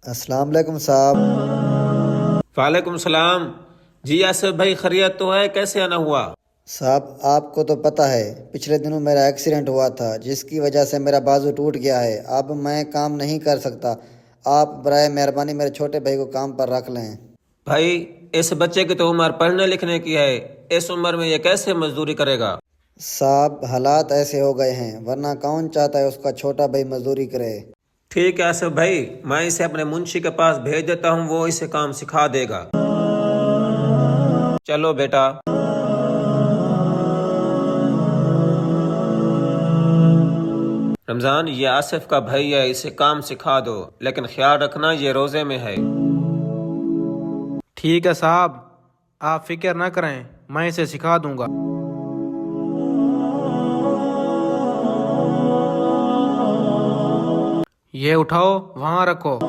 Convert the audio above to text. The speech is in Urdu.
السلام علیکم صاحب۔ وعلیکم السلام۔ جی آصف بھائی، خیریت تو ہے؟ کیسے آنا ہوا؟ صاحب آپ کو تو پتہ ہے پچھلے دنوں میرا ایکسیڈنٹ ہوا تھا جس کی وجہ سے میرا بازو ٹوٹ گیا ہے۔ اب میں کام نہیں کر سکتا۔ آپ برائے مہربانی میرے چھوٹے بھائی کو کام پر رکھ لیں۔ بھائی، اس بچے کی تو عمر پڑھنے لکھنے کی ہے، اس عمر میں یہ کیسے مزدوری کرے گا؟ صاحب حالات ایسے ہو گئے ہیں، ورنہ کون چاہتا ہے اس کا چھوٹا بھائی مزدوری کرے۔ ٹھیک ہے آصف بھائی، میں اسے اپنے منشی کے پاس بھیج دیتا ہوں، وہ اسے کام سکھا دے گا۔ چلو بیٹا۔ رمضان، یہ آصف کا بھائی ہے، اسے کام سکھا دو، لیکن خیال رکھنا یہ روزے میں ہے۔ ٹھیک ہے صاحب، آپ فکر نہ کریں، میں اسے سکھا دوں گا۔ یہ اٹھاؤ، وہاں رکھو۔